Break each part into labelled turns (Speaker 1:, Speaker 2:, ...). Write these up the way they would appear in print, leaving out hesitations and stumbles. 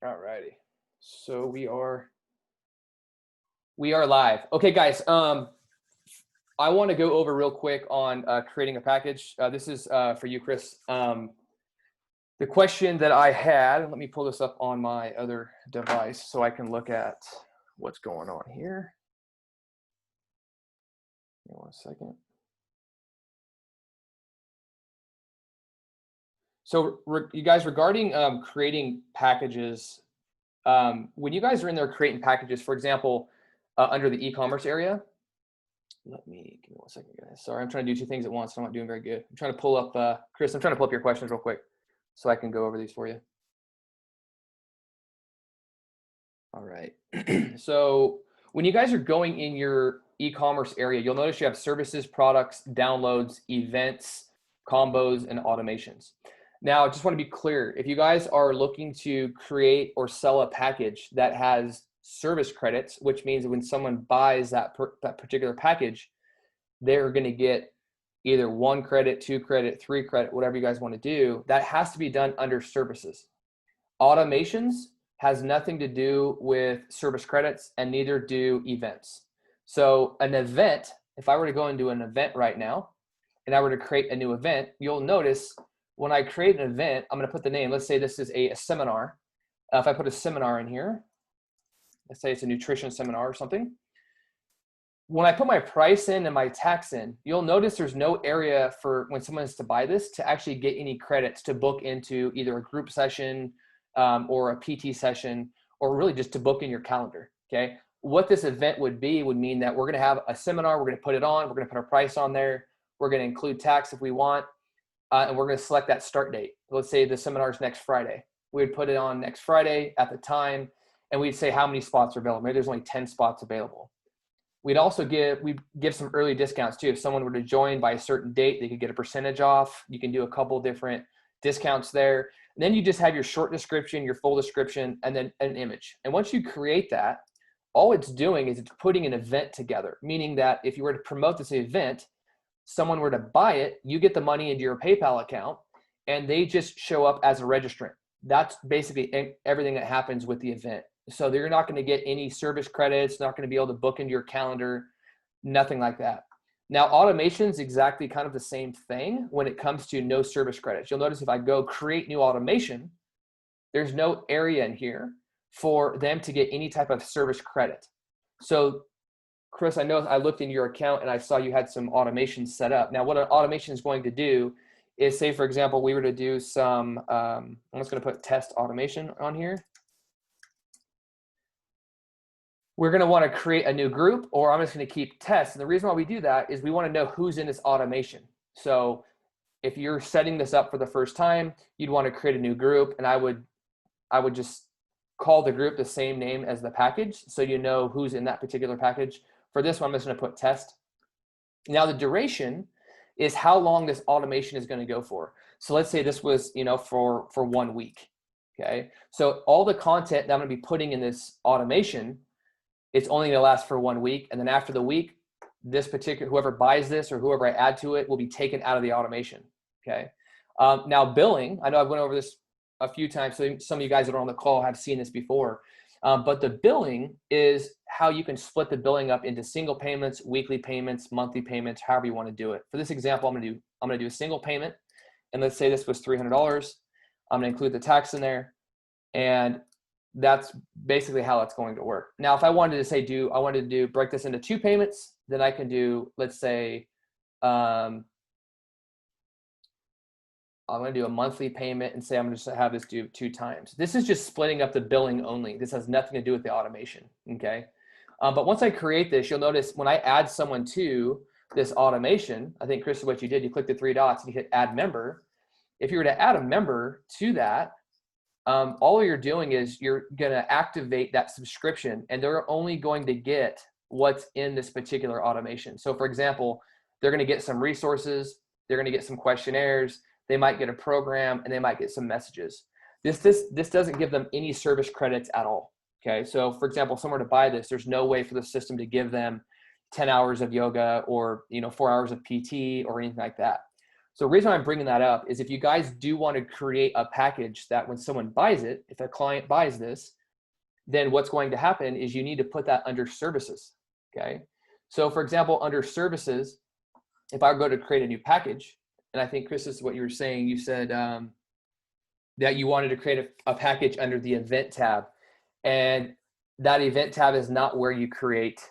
Speaker 1: All righty. So we are live. Okay, guys. I want to go over real quick on creating a package. This is for you, Chris. The question that I had. Let me pull this up on my other device so I can look at what's going on here. Give me 1 second. So, you guys, regarding creating packages, when you guys are in there creating packages, for example, under the e-commerce area, give me 1 second, guys. Sorry, I'm trying to do two things at once. So I'm not doing very good. I'm trying to pull up, Chris, I'm trying to pull up your questions real quick so I can go over these for you. All right. So when you guys are going in your e-commerce area, you'll notice you have services, products, downloads, events, combos, and automations. Now, I just want to be clear. If you guys are looking to create or sell a package that has service credits, which means when someone buys that particular package, they're going to get either 1 credit, 2 credit, 3 credit, whatever you guys want to do. That has to be done under services. Automations has nothing to do with service credits, and neither do events. So an event, if I were to go into an event right now and I were to create a new event, you'll notice when I create an event, I'm going to put the name. Let's say this is a seminar. If I put a seminar in here, let's say it's a nutrition seminar or something. When I put my price in and my tax in, you'll notice there's no area for when someone is to buy this to actually get any credits to book into either a group session or a PT session, or really just to book in your calendar, okay? What this event would mean that we're gonna have a seminar, we're gonna put it on, we're gonna put our price on there, we're gonna include tax if we want, and we're gonna select that start date. Let's say the seminar is next Friday. We'd put it on next Friday at the time, and we'd say how many spots are available. Maybe there's only 10 spots available. We'd also give some early discounts too. If someone were to join by a certain date, they could get a percentage off. You can do a couple different discounts there. And then you just have your short description, your full description, and then an image. And once you create that, all it's doing is it's putting an event together, meaning that if you were to promote this event, someone were to buy it, you get the money into your PayPal account, and they just show up as a registrant. That's basically everything that happens with the event. So you're not going to get any service credits, not going to be able to book into your calendar, nothing like that. Now, automation is exactly kind of the same thing when it comes to no service credits. You'll notice if I go create new automation, there's no area in here for them to get any type of service credit. So, Chris, I know I looked in your account and I saw you had some automation set up. Now, what an automation is going to do is, say, for example, we were to do some, I'm just going to put test automation on here. We're going to want to create a new group, or I'm just going to keep tests. And the reason why we do that is we want to know who's in this automation. So if you're setting this up for the first time, you'd want to create a new group, and I would just call the group the same name as the package so you know who's in that particular package. For this one, I'm just going to put test. Now the duration is how long this automation is going to go for. So let's say this was, for 1 week. Okay. So all the content that I'm going to be putting in this automation, it's only going to last for 1 week. And then after the week, whoever buys this or whoever I add to it will be taken out of the automation. Okay. Now billing, I know I've went over this a few times. So some of you guys that are on the call have seen this before. But the billing is how you can split the billing up into single payments, weekly payments, monthly payments, however you want to do it. For this example, I'm going to do a single payment. And let's say this was $300. I'm going to include the tax in there. And that's basically how it's going to work. Now, if I wanted to say, break this into 2 payments, then I can do, let's say, I'm going to do a monthly payment and say I'm going to have this do 2 times. This is just splitting up the billing only. This has nothing to do with the automation, okay? But once I create this, you'll notice when I add someone to this automation, I think, Chris, what you did, you click the 3 dots and you hit add member. If you were to add a member to that, all you're doing is you're going to activate that subscription, and they're only going to get what's in this particular automation. So for example, they're going to get some resources, they're going to get some questionnaires, they might get a program, and they might get some messages. This doesn't give them any service credits at all. Okay. So for example, if someone were to buy this, there's no way for the system to give them 10 hours of yoga or 4 hours of PT or anything like that. So the reason I'm bringing that up is if you guys do want to create a package that when someone buys it, if a client buys this, then what's going to happen is you need to put that under services, okay? So for example, under services, if I go to create a new package, and I think Chris, this is what you were saying, you said that you wanted to create a package under the event tab, and that event tab is not where you create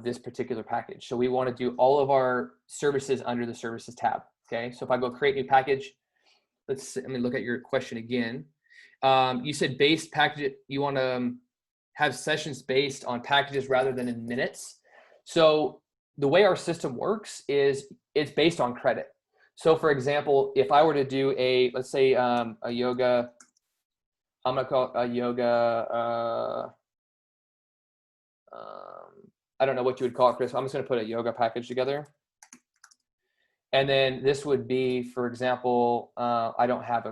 Speaker 1: this particular package. So we want to do all of our services under the services tab, okay? So if I go create new package, let me look at your question again. You said based package, you want to have sessions based on packages rather than in minutes. So the way our system works is it's based on credit. So for example, if I were to do let's say a yoga, I'm gonna call it a yoga, I don't know what you would call it, Chris. I'm just gonna put a yoga package together. And then this would be, for example, I don't have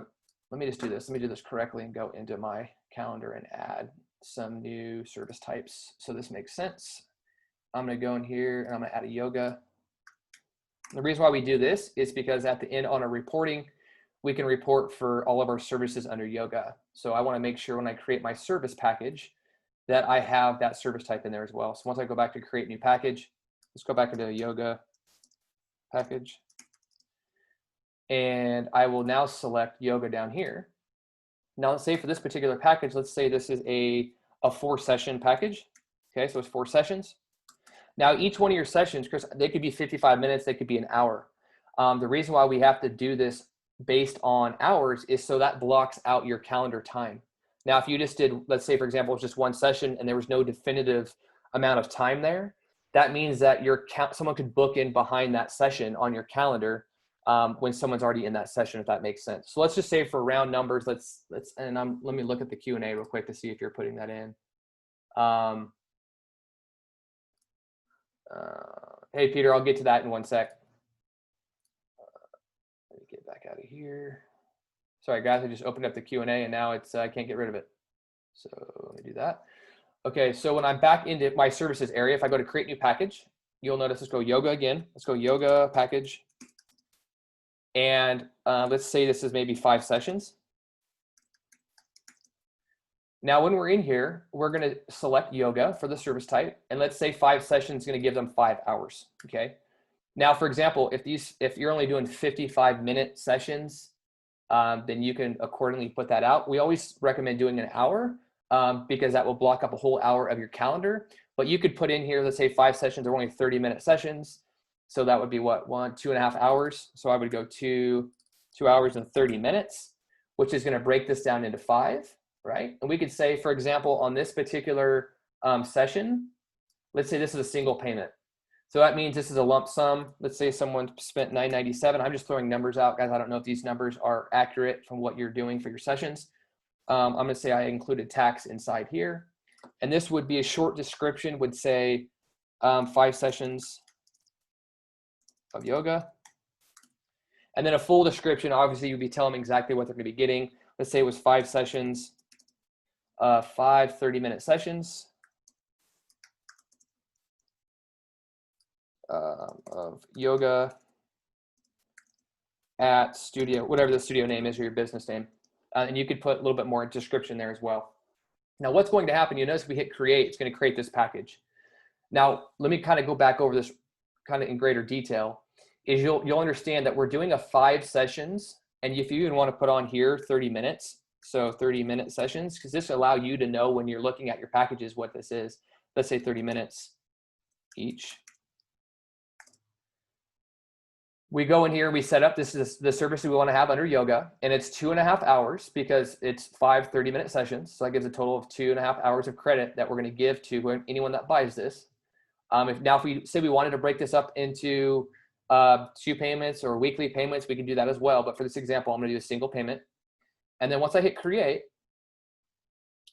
Speaker 1: let me just do this. Let me do this correctly and go into my calendar and add some new service types. So this makes sense. I'm gonna go in here and I'm gonna add a yoga. The reason why we do this is because at the end on our reporting, we can report for all of our services under yoga. So I wanna make sure when I create my service package that I have that service type in there as well. So once I go back to create new package, let's go back into a yoga package. And I will now select yoga down here. Now let's say for this particular package, let's say this is a 4-session package. Okay, so it's 4 sessions. Now each one of your sessions, Chris, they could be 55 minutes, they could be an hour. The reason why we have to do this based on hours is so that blocks out your calendar time. Now if you just did, let's say for example, it's just 1 session and there was no definitive amount of time there, that means that someone could book in behind that session on your calendar when someone's already in that session, if that makes sense. So let's just say for round numbers, let me look at the Q&A real quick to see if you're putting that in. Hey, Peter, I'll get to that in 1 sec. Let me get back out of here. Sorry, guys, I just opened up the Q&A and now I can't get rid of it. So let me do that. Okay, so when I'm back into my services area, if I go to create new package, you'll notice, let's go yoga again. Let's go yoga package. And let's say this is maybe 5 sessions. Now, when we're in here, we're going to select yoga for the service type. And let's say 5 sessions is going to give them 5 hours. Okay. Now, for example, if you're only doing 55-minute sessions, then you can accordingly put that out. We always recommend doing an hour because that will block up a whole hour of your calendar. But you could put in here, let's say 5 sessions are only 30-minute sessions. So that would be what, 2.5 hours. So I would go 2 hours and 30 minutes, which is going to break this down into 5, right? And we could say, for example, on this particular session, let's say this is a single payment. So that means this is a lump sum. Let's say someone spent $997. I'm just throwing numbers out, guys. I don't know if these numbers are accurate from what you're doing for your sessions. I'm going to say I included tax inside here. And this would be a short description, would say 5 sessions of yoga. And then a full description, obviously you'd be telling them exactly what they're going to be getting. Let's say it was 5 sessions, 5 30-minute sessions of yoga at studio, whatever the studio name is or your business name. And you could put a little bit more description there as well. Now what's going to happen, you notice if we hit create, it's going to create this package. Now let me kind of go back over this kind of in greater detail. Is you'll understand that we're doing a 5 sessions, and if you even want to put on here 30 minutes, so 30-minute sessions, because this will allow you to know when you're looking at your packages what this is. Let's say 30 minutes each. We go in here, we set up, this is the service we want to have under yoga, and it's 2.5 hours because it's 5 30-minute sessions. So that gives a total of 2.5 hours of credit that we're going to give to anyone that buys this. If we say we wanted to break this up into 2 payments or weekly payments, we can do that as well. But for this example, I'm going to do a single payment. And then once I hit create,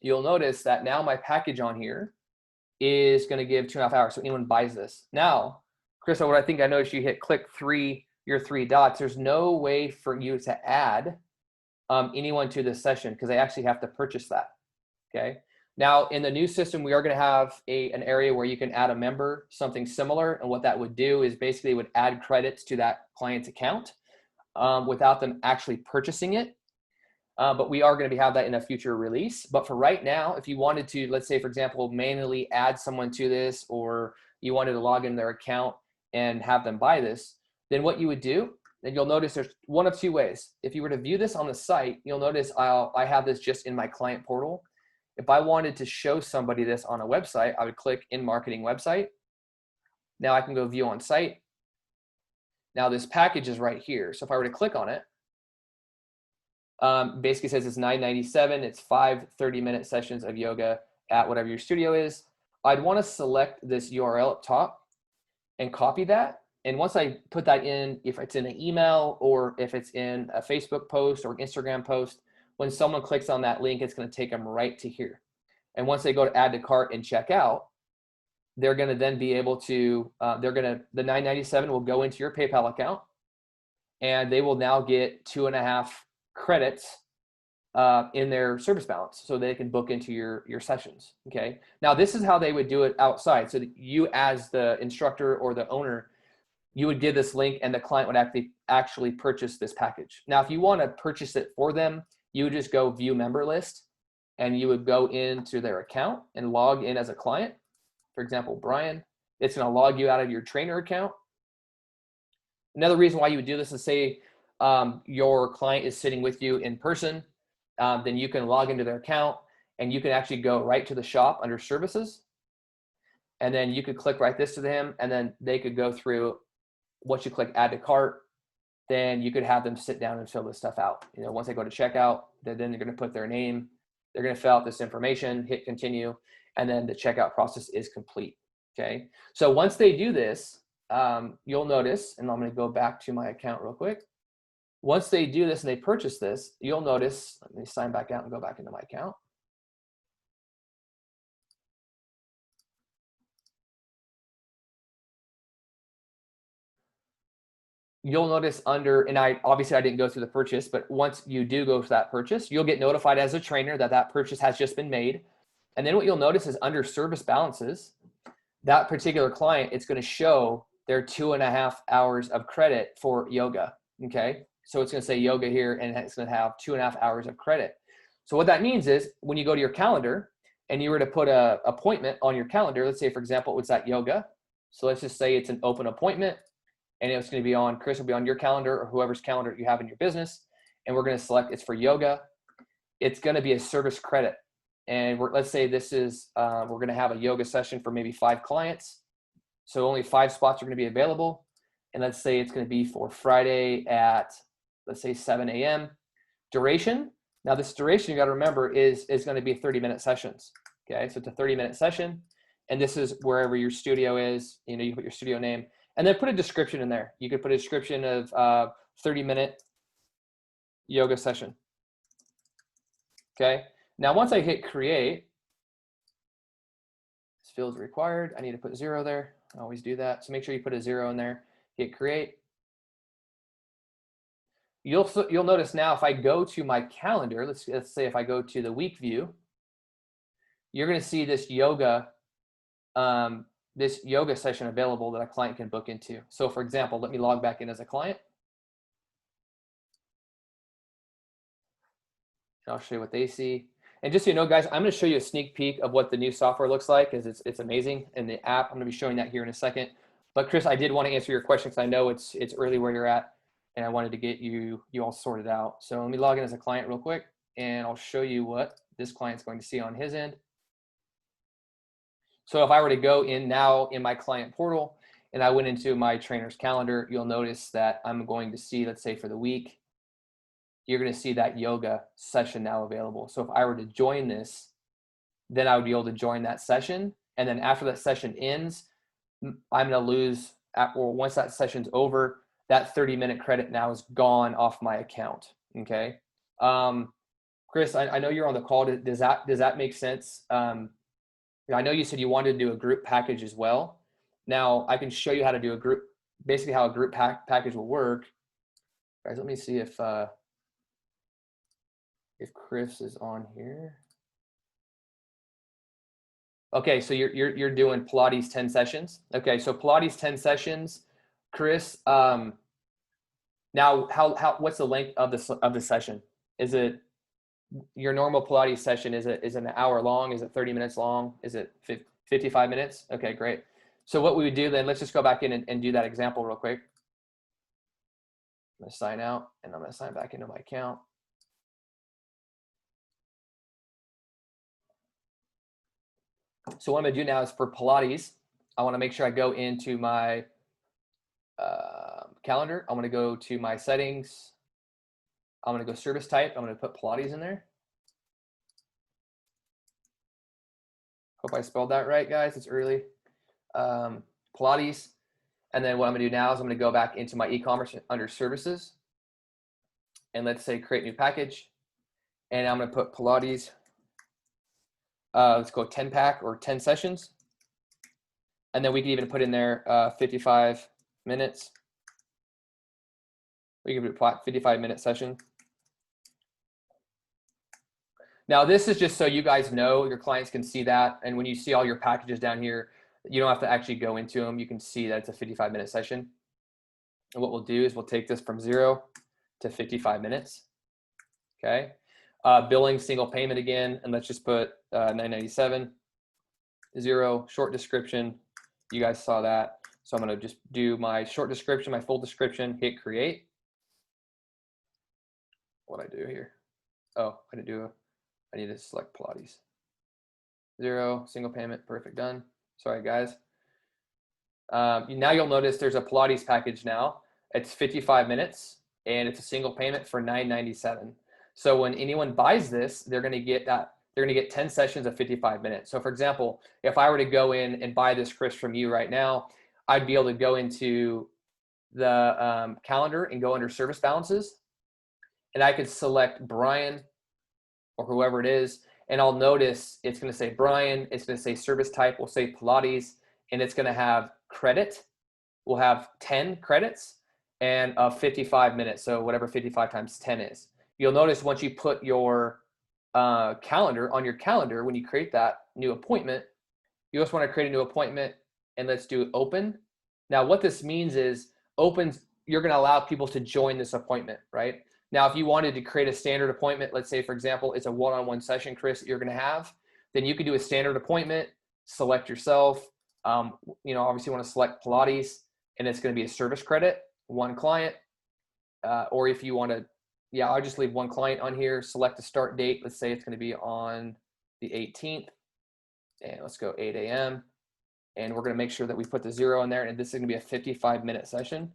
Speaker 1: you'll notice that now my package on here is going to give 2.5 hours. So anyone buys this. Now, Chris, what I think I noticed, you hit click your 3 dots. There's no way for you to add anyone to this session because they actually have to purchase that. Okay. Now in the new system, we are going to have an area where you can add a member, something similar. And what that would do is basically would add credits to that client's account. without them actually purchasing it. But we are going to have that in a future release. But for right now, if you wanted to, let's say, for example, manually add someone to this, or you wanted to log in their account and have them buy this, then what you would do, then you'll notice there's one of two ways. If you were to view this on the site, you'll notice I have this just in my client portal. If I wanted to show somebody this on a website, I would click in marketing website. Now I can go view on site. Now this package is right here. So if I were to click on it, basically says it's $9.97. It's 5 30-minute sessions of yoga at whatever your studio is. I'd want to select this URL up top and copy that. And once I put that in, if it's in an email or if it's in a Facebook post or Instagram post, when someone clicks on that link, it's going to take them right to here. And once they go to add to cart and check out, they're going to then be able to, the $9.97 will go into your PayPal account, and they will now get 2.5 credits in their service balance, so they can book into your sessions. Okay. Now this is how they would do it outside. So that you, as the instructor or the owner, you would give this link and the client would actually purchase this package. Now, if you want to purchase it for them, you would just go view member list, and you would go into their account and log in as a client. For example, Brian, it's going to log you out of your trainer account. Another reason why you would do this is, say your client is sitting with you in person, then you can log into their account and you can actually go right to the shop under services. And then you could click right this to them, and then they could go through. Once you click add to cart, then you could have them sit down and fill this stuff out. You know, once they go to checkout, then they're going to put their name, they're going to fill out this information, hit continue, and then the checkout process is complete. Okay. So once they do this, you'll notice, and I'm going to go back to my account real quick. Once they do this and they purchase this, you'll notice, let me sign back out and go back into my account. You'll notice under, and I didn't go through the purchase, but once you do go for that purchase, you'll get notified as a trainer that that purchase has just been made. And then what you'll notice is under service balances, that particular client, it's going to show their 2.5 hours of credit for yoga. Okay. So it's going to say yoga here, and it's going to have 2.5 hours of credit. So what that means is when you go to your calendar and you were to put an appointment on your calendar, let's say, for example, it's that yoga. So let's just say it's an open appointment, and it's going to be on, Chris will be on your calendar or whoever's calendar you have in your business. And we're going to select it's for yoga. It's going to be a service credit. And let's say this is, we're going to have a yoga session for maybe 5 clients. So only 5 spots are going to be available. And let's say it's going to be for Friday at, let's say 7 a.m. Duration. Now this duration, you got to remember, is going to be 30-minute sessions. Okay. So it's a 30-minute session. And this is wherever your studio is, you know, you put your studio name, and then put a description in there. You could put a description of 30-minute yoga session. Okay. Now, once I hit create, this field is required. I need to put 0 there. I always do that. So make sure you put a 0 in there. Hit create. You'll notice now if I go to my calendar, let's say if I go to the week view, you're going to see this yoga session available that a client can book into. So for example, let me log back in as a client. And I'll show you what they see. And just so you know, guys, I'm going to show you a sneak peek of what the new software looks like, because it's amazing. And the app, I'm going to be showing that here in a second. But Chris, I did want to answer your question because I know it's early where you're at, and I wanted to get you all sorted out. So let me log in as a client real quick, and I'll show you what this client's going to see on his end. So if I were to go in now in my client portal and I went into my trainer's calendar, you'll notice that I'm going to see, let's say for the week, you're going to see that yoga session now available. So if I were to join this, then I would be able to join that session. And then after that session ends, I'm going to lose, or once that session's over, that 30-minute credit now is gone off my account. Okay. Chris, I know you're on the call. Does that make sense? I know you said you wanted to do a group package as well. Now I can show you how to do a group, basically how a group package will work. Guys, let me see if Chris is on here. Okay, so you're doing Pilates 10 sessions. Okay, so Pilates 10 sessions, Chris. Now, what's the length of the session? Is it your normal Pilates session? Is it an hour long? Is it 30 minutes long? Is it 55 minutes? Okay, great. So what we would do then, let's just go back in and do that example real quick. I'm gonna sign out and I'm gonna sign back into my account. So what I'm gonna do now is for Pilates, I wanna make sure I go into my calendar. I'm gonna go to my settings. I'm gonna go service type. I'm gonna put Pilates in there. Hope I spelled that right, guys. It's early. Pilates. And then what I'm gonna do now is I'm gonna go back into my e-commerce under services. And let's say create new package. And I'm gonna put Pilates. Let's go 10 pack or 10 sessions. And then we can even put in there 55 minutes. We can put 55-minute session. Now this is just so you guys know, your clients can see that. And when you see all your packages down here, you don't have to actually go into them. You can see that it's a 55-minute session. And what we'll do is we'll take this from 0 to 55 minutes. Okay. Billing single payment again, and let's just put $9.97. 0 short description. You guys saw that. So I'm going to just do my short description, my full description, hit create. What I do here? Oh, I didn't do. I need to select Pilates. 0 single payment. Perfect. Done. Sorry, guys. Now you'll notice there's a Pilates package now. It's 55 minutes and it's a single payment for $9.97. So when anyone buys this, they're going to get that. They're going to get 10 sessions of 55 minutes. So for example, if I were to go in and buy this, Chris, from you right now, I'd be able to go into the calendar and go under service balances. And I could select Brian or whoever it is. And I'll notice it's going to say Brian. It's going to say service type. We'll say Pilates. And it's going to have credit. We'll have 10 credits and 55 minutes. So whatever 55 times 10 is. You'll notice once you put your calendar on your calendar, when you create that new appointment, you just want to create a new appointment and let's do open. Now what this means is opens, you're going to allow people to join this appointment, right? Now, if you wanted to create a standard appointment, let's say, for example, it's a one-on-one session, Chris, that you're going to have, then you could do a standard appointment, select yourself. Obviously you want to select Pilates and it's going to be a service credit, one client. Or if you want to, I'll just leave one client on here, select the start date. Let's say it's going to be on the 18th and let's go 8 a.m. And we're going to make sure that we put the 0 in there. And this is going to be a 55-minute session.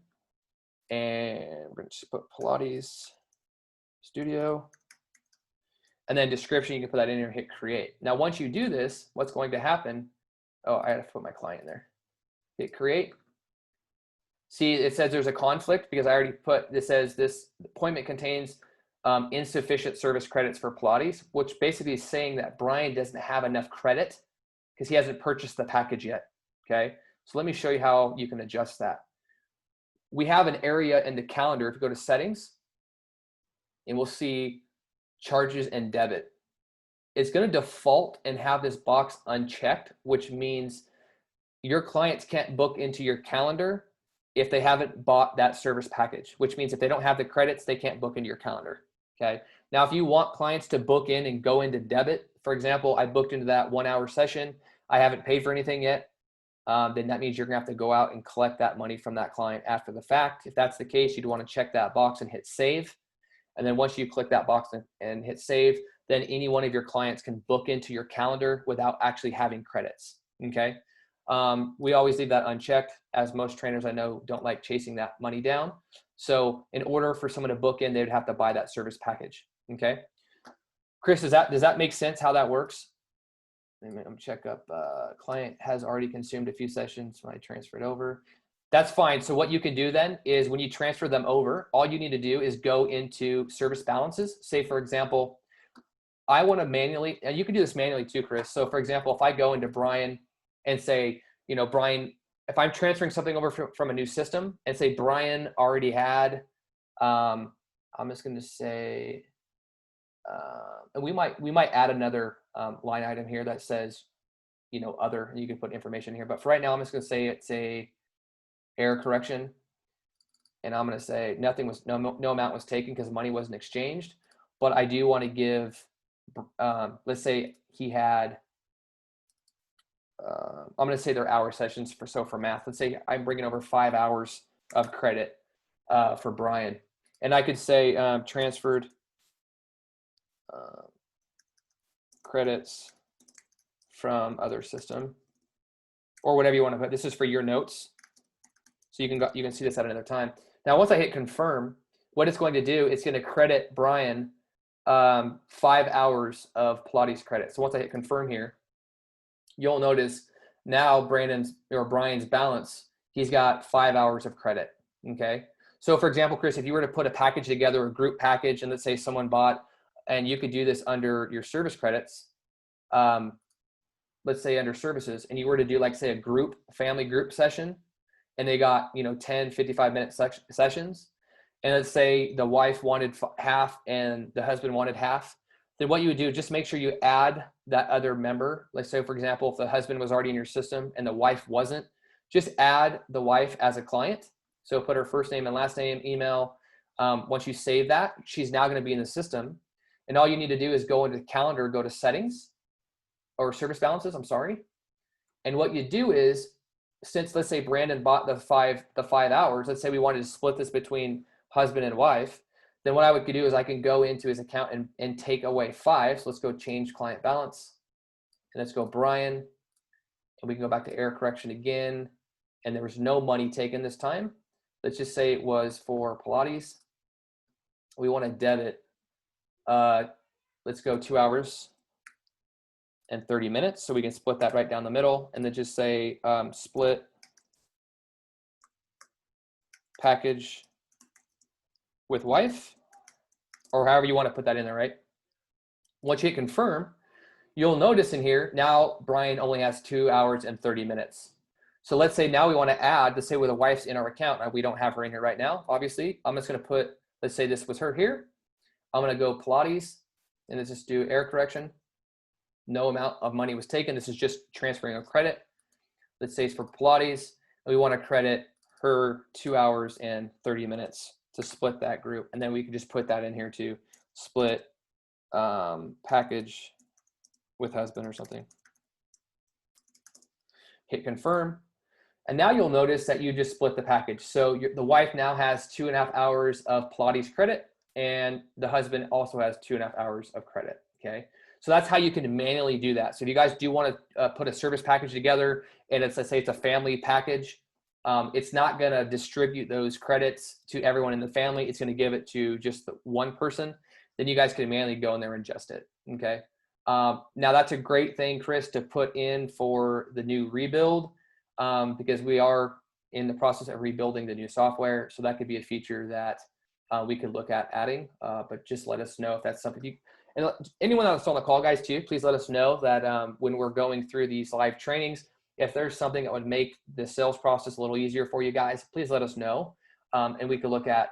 Speaker 1: And we're going to just put Pilates Studio. And then description, you can put that in here and hit create. Now, once you do this, what's going to happen? Oh, I had to put my client in there. Hit create. See, it says there's a conflict because I already put, this says this appointment contains insufficient service credits for Pilates, which basically is saying that Brian doesn't have enough credit because he hasn't purchased the package yet. Okay. So let me show you how you can adjust that. We have an area in the calendar. If you go to settings and we'll see charges and debit, it's going to default and have this box unchecked, which means your clients can't book into your calendar if they haven't bought that service package, which means if they don't have the credits, they can't book into your calendar. Okay. Now, if you want clients to book in and go into debit, for example, I booked into that 1 hour session, I haven't paid for anything yet, then that means you're gonna have to go out and collect that money from that client after the fact. If that's the case, you'd want to check that box and hit save. And then once you click that box and hit save, then any one of your clients can book into your calendar without actually having credits. Okay. We always leave that unchecked, as most trainers I know don't like chasing that money down. So in order for someone to book in, they'd have to buy that service package. Okay. Chris, does that make sense how that works? I'm gonna check up, client has already consumed a few sessions when I transfer it over. That's fine. So what you can do then is when you transfer them over, all you need to do is go into service balances. Say, for example, I want to manually, and you can do this manually too, Chris. So for example, if I go into Brian and say, Brian, if I'm transferring something over from a new system and say Brian already had, I'm just going to say, and we might add another line item here that says, other, and you can put information here. But for right now, I'm just going to say it's a error correction. and I'm going to say nothing was, no amount was taken because money wasn't exchanged. But I do want to give, let's say he had, I'm going to say their hour sessions for math. Let's say I'm bringing over 5 hours of credit for Brian. And I could say transferred credits from other system, or whatever you want to put. This is for your notes, so you can see this at another time. Now, once I hit confirm, what it's going to do, it's going to credit Brian 5 hours of Pilates credit. So once I hit confirm here, you'll notice now Brian's balance, he's got 5 hours of credit. Okay. So for example, Chris, if you were to put a package together, a group package, and let's say someone bought, and you could do this under your service credits, let's say under services, and you were to do like say a family group session, and they got 10 55-minute sessions, and let's say the wife wanted half and the husband wanted half, then what you would do, just make sure you add that other member. Let's say, for example, if the husband was already in your system and the wife wasn't, just add the wife as a client. So put her first name and last name, email. Once you save that, she's now going to be in the system. And all you need to do is go into the calendar, go to settings or service balances, I'm sorry. And what you do is, since let's say Brandon bought the five hours, let's say we wanted to split this between husband and wife, then what I would do is I can go into his account and take away 5. So let's go change client balance. And let's go Brian. And we can go back to error correction again. And there was no money taken this time. Let's just say it was for Pilates. We want to debit. Let's go 2 hours and 30 minutes. So we can split that right down the middle, and then just say split package with wife, or however you want to put that in there, right? Once you hit confirm, you'll notice in here, now Brian only has 2 hours and 30 minutes. So let's say now we want to add, let's say where the wife's in our account. We don't have her in here right now, obviously. I'm just going to put, let's say this was her here. I'm going to go Pilates, and let's just do error correction. No amount of money was taken. This is just transferring a credit. Let's say it's for Pilates, and we want to credit her 2 hours and 30 minutes to split that group. And then we can just put that in here to split package with husband or something. Hit confirm. And now you'll notice that you just split the package. So the wife now has 2.5 hours of Pilates credit, and the husband also has 2.5 hours of credit. Okay. So that's how you can manually do that. So if you guys do want to put a service package together, and let's say it's a family package, it's not going to distribute those credits to everyone in the family. It's going to give it to just the one person. Then you guys can manually go in there and adjust it. Okay. Now that's a great thing, Chris, to put in for the new rebuild, because we are in the process of rebuilding the new software. So that could be a feature that we could look at adding, but just let us know if that's something you, and anyone that's on the call, guys, too, please let us know that when we're going through these live trainings, if there's something that would make the sales process a little easier for you guys, please let us know. And we could look at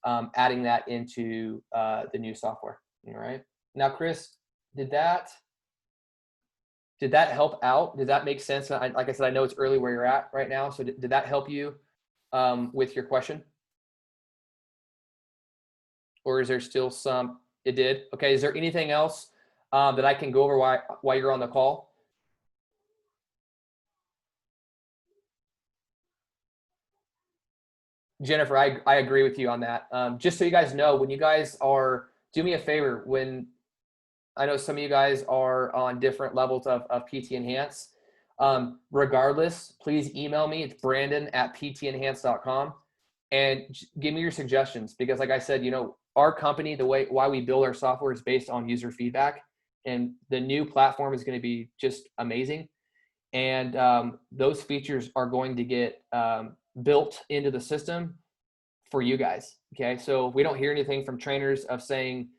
Speaker 1: adding that into the new software. All right. Now, Chris, did that help out? Did that make sense? Like I said, I know it's early where you're at right now. So did that help you with your question? Or is there still some? It did. Okay. Is there anything else that I can go over while you're on the call? Jennifer, I agree with you on that. Just so you guys know, when you guys are, do me a favor, when I know some of you guys are on different levels of PT Enhance, regardless, please email me. It's brandon@ptenhance.com, and give me your suggestions, because like I said, our company, why we build our software is based on user feedback, and the new platform is going to be just amazing. And those features are going to get built into the system for you guys. Okay. So we don't hear anything from trainers of saying,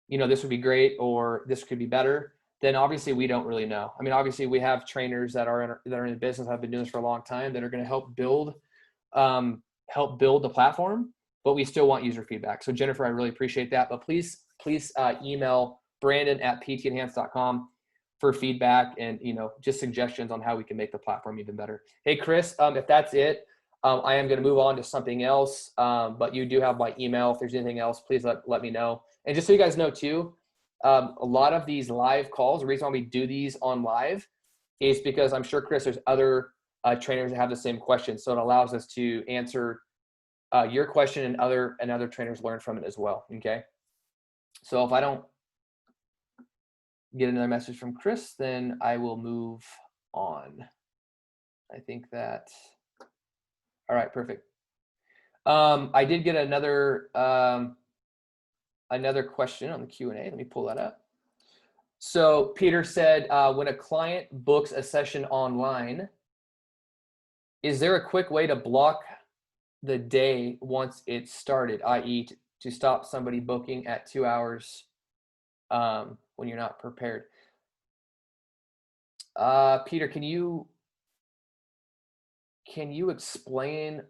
Speaker 1: this would be great or this could be better, then obviously we don't really know. I mean, obviously we have trainers that are in the business, have been doing this for a long time, that are going to help build the platform, but we still want user feedback. So Jennifer, I really appreciate that, but please email brandon@ptenhance.com for feedback and, just suggestions on how we can make the platform even better. Hey, Chris, if that's it, I am going to move on to something else, but you do have my email. If there's anything else, please let me know. And just so you guys know too, a lot of these live calls, the reason why we do these on live is because I'm sure, Chris, there's other trainers that have the same question. So it allows us to answer your question, and other trainers learn from it as well. Okay. So if I don't get another message from Chris, then I will move on. I think that, all right, perfect. I did get another question on the Q&A. Let me pull that up. So Peter said, when a client books a session online, is there a quick way to block the day once it's started, i.e. to stop somebody booking at 2 hours when you're not prepared? Peter, can you explain?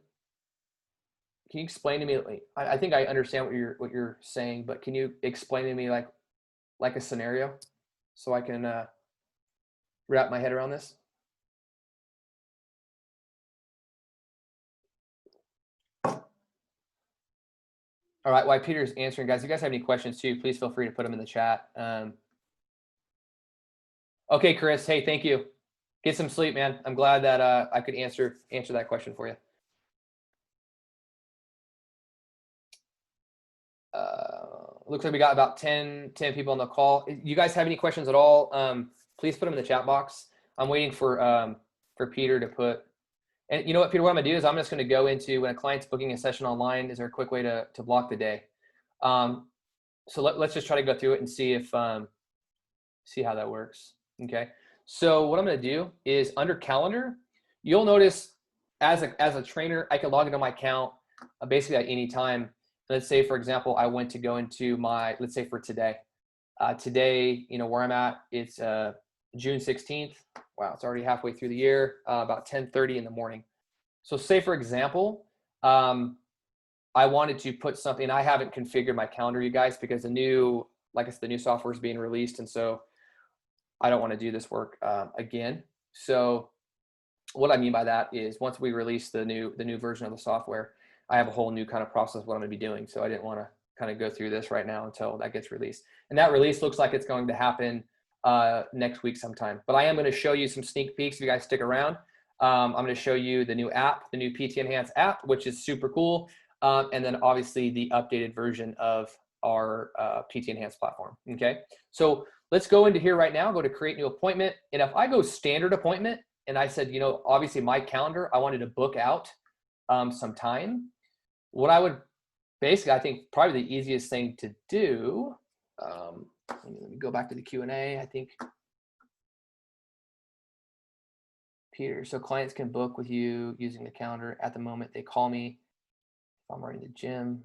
Speaker 1: Can you explain to me? I think I understand what you're saying, but can you explain to me like a scenario so I can wrap my head around this? All right, while Peter's answering, guys, if you guys have any questions too, please feel free to put them in the chat. Okay, Chris, hey, thank you. Get some sleep, man. I'm glad that I could answer that question for you. Looks like we got about 10 people on the call. You guys have any questions at all? Please put them in the chat box. I'm waiting for Peter to put. And you know what, Peter, what I'm gonna do is I'm just gonna go into when a client's booking a session online, is there a quick way to block the day? So let's just try to go through it and see if see how that works. Okay. So what I'm gonna do is under calendar, you'll notice as a trainer, I can log into my account basically at any time. Let's say, for example, I went to go into my, let's say for today. Today, you know, where I'm at, it's June 16th. Wow, it's already halfway through the year, about 10:30 in the morning. So say, for example, I wanted to put something, I haven't configured my calendar, you guys, because the new software is being released. And so I don't want to do this work again. So what I mean by that is once we release the new version of the software, I have a whole new kind of process of what I'm going to be doing. So I didn't want to kind of go through this right now until that gets released. And that release looks like it's going to happen next week sometime. But I am going to show you some sneak peeks if you guys stick around. I'm going to show you the new app, the new PT Enhance app, which is super cool. And then obviously the updated version of our PT Enhance platform. Okay, so let's go into here right now, go to create new appointment. And if I go standard appointment and I said, you know, obviously my calendar, I wanted to book out some time. What I would basically, I think probably the easiest thing to do, let me go back to the Q&A, I think. Peter, so clients can book with you using the calendar at the moment they call me if I'm running the gym.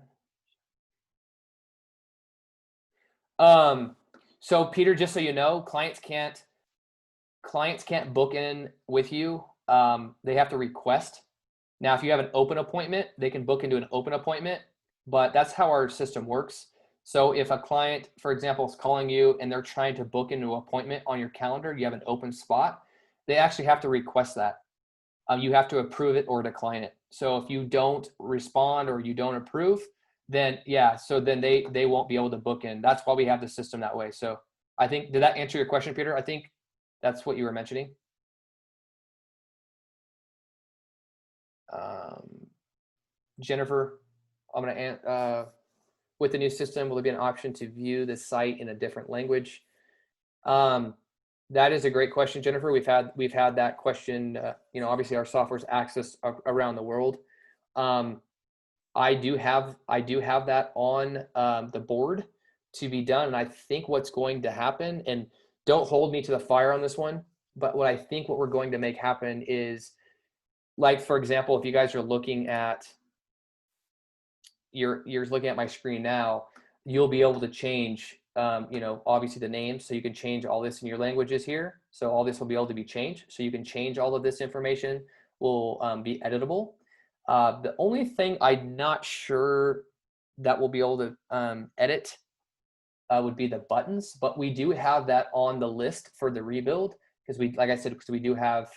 Speaker 1: So Peter, just so you know, clients can't book in with you. They have to request. Now, if you have an open appointment, they can book into an open appointment, but that's how our system works. So if a client, for example, is calling you and they're trying to book into an appointment on your calendar, you have an open spot, they actually have to request that. You have to approve it or decline it. So if you don't respond or you don't approve, then yeah, so then they won't be able to book in. That's why we have the system that way. So I think, did that answer your question, Peter? I think that's what you were mentioning. Jennifer, I'm gonna with the new system, will there be an option to view the site in a different language? That is a great question, Jennifer. We've had that question. You know, obviously our software's accessed around the world. I do have that on the board to be done, and I think what's going to happen, and don't hold me to the fire on this one, but what I think what we're going to make happen is, like, for example, if you guys are looking at you're looking at my screen now, you'll be able to change, you know, obviously the name. So you can change all this in your languages here. So all this will be able to be changed. So you can change all of this information will be editable. The only thing I'm not sure that we'll be able to edit would be the buttons, but we do have that on the list for the rebuild because we, like I said, because we do have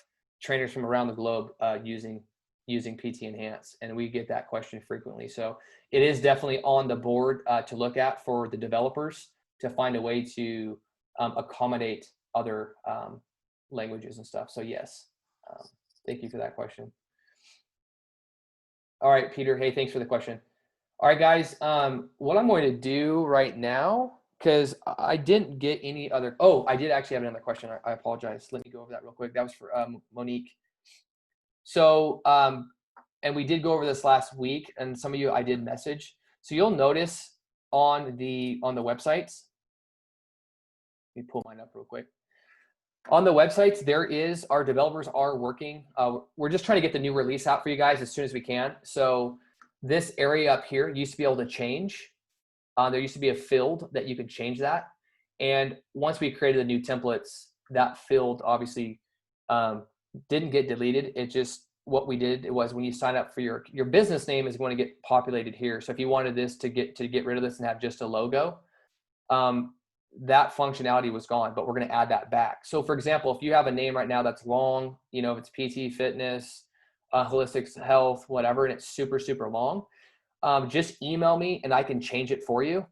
Speaker 1: trainers from around the globe using using PT Enhance? And we get that question frequently. So it is definitely on the board to look at for the developers to find a way to accommodate other languages and stuff. So yes, thank you for that question. All right, Peter. Hey, thanks for the question. All right, guys. What I'm going to do right now, because I didn't get any other. Oh, I did actually have another question. I apologize. Let me go over that real quick. That was for Monique. So, and we did go over this last week, and some of you I did message. So you'll notice on the websites. Let me pull mine up real quick. On the websites, there is, our developers are working. We're just trying to get the new release out for you guys as soon as we can. So this area up here used to be able to change. There used to be a field that you could change that. And once we created the new templates, that field obviously didn't get deleted. It just, what we did was when you sign up for your business name is going to get populated here. So if you wanted this to get rid of this and have just a logo, that functionality was gone, but we're going to add that back. So for example, if you have a name right now that's long, you know, if it's PT, fitness, holistic health, whatever, and it's super, super long, just email me and I can change it for you.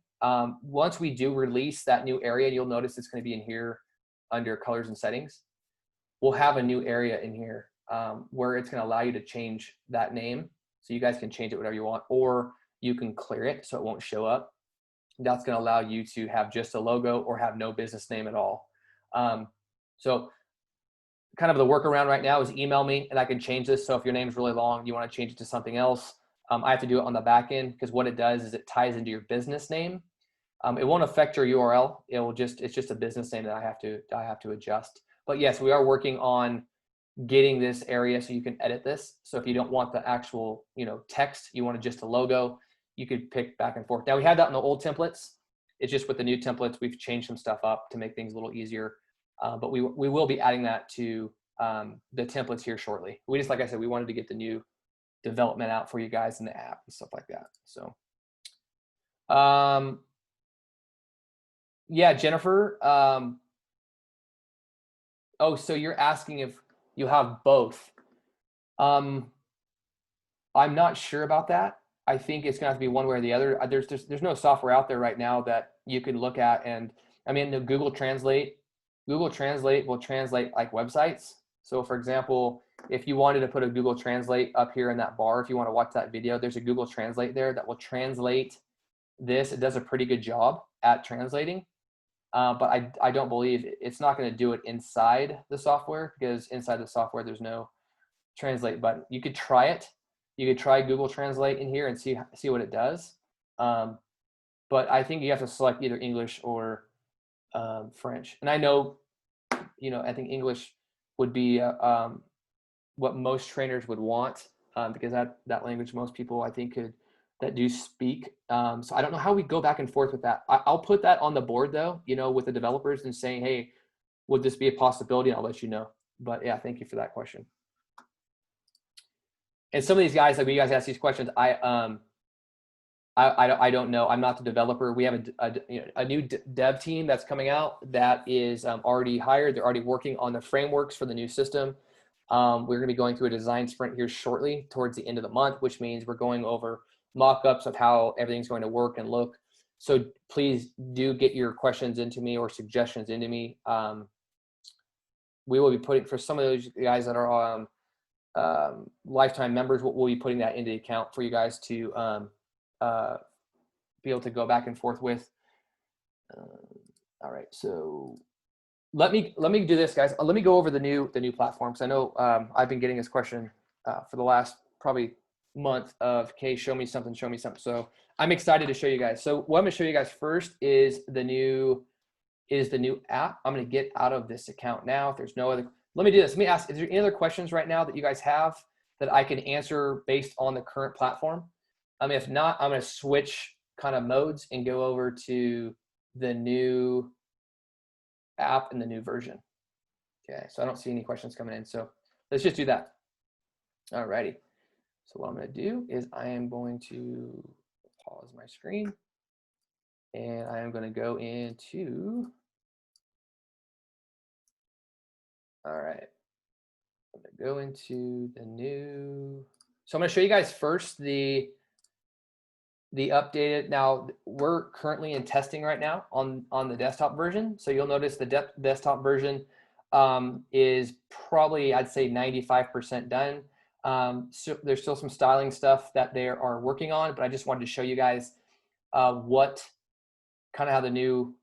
Speaker 1: Once we do release that new area, you'll notice it's going to be in here under colors and settings. We'll have a new area in here where it's going to allow you to change that name. So you guys can change it whatever you want, or you can clear it so it won't show up. That's going to allow you to have just a logo or have no business name at all. So kind of the workaround right now is email me and I can change this. So if your name's really long, you want to change it to something else, I have to do it on the back end, because what it does is it ties into your business name. It won't affect your URL. It's just a business name that I have to adjust. But yes, we are working on getting this area so you can edit this. So if you don't want the actual, text, you want just a logo, you could pick back and forth. Now we had that in the old templates. It's just with the new templates, we've changed some stuff up to make things a little easier. But we will be adding that to the templates here shortly. We just, like I said, we wanted to get the new development out for you guys in the app and stuff like that. So, yeah, Jennifer. Oh, so you're asking if you have both. I'm not sure about that. I think it's going to have to be one way or the other. There's no software out there right now that you can look at, and I mean, the Google Translate will translate like websites. So for example, if you wanted to put a Google Translate up here in that bar, if you want to watch that video, there's a Google Translate there that will translate this. It does a pretty good job at translating, but I don't believe it's not going to do it inside the software, because inside the software there's no translate button. You could try it. You could try Google Translate in here and see what it does. But I think you have to select either English or French. And I know, I think English would be what most trainers would want, because that language most people, I think, that do speak. So I don't know how we go back and forth with that. I'll put that on the board though, with the developers and saying, hey, would this be a possibility? And I'll let you know. But yeah, thank you for that question. And some of these guys, like when you guys ask these questions, I don't know. I'm not the developer. We have a new dev team that's coming out that is already hired. They're already working on the frameworks for the new system. We're going to be going through a design sprint here shortly towards the end of the month, which means we're going over mock-ups of how everything's going to work and look. So please do get your questions into me or suggestions into me. We will be putting, for some of those guys that are lifetime members, we'll be putting that into the account for you guys to be able to go back and forth with. All right, so let me do this, guys. Let me go over the new platform, because I know I've been getting this question for the last probably month of, okay, show me something. So I'm excited to show you guys. So what I'm going to show you guys first is the new app. I'm going to get out of this account now. If there's no other, let me do this. Let me ask, is there any other questions right now that you guys have that I can answer based on the current platform? If not, I'm going to switch kind of modes and go over to the new app and the new version. Okay, so I don't see any questions coming in. So let's just do that. All righty. So what I'm going to do is I am going to pause my screen, and I am going to go into, all right, I'm going to go into the new So I'm going to show you guys first the updated. Now we're currently in testing right now on the desktop version. So you'll notice the desktop version is probably, I'd say 95% done. So there's still some styling stuff that they are working on, but I just wanted to show you guys what kind of how the new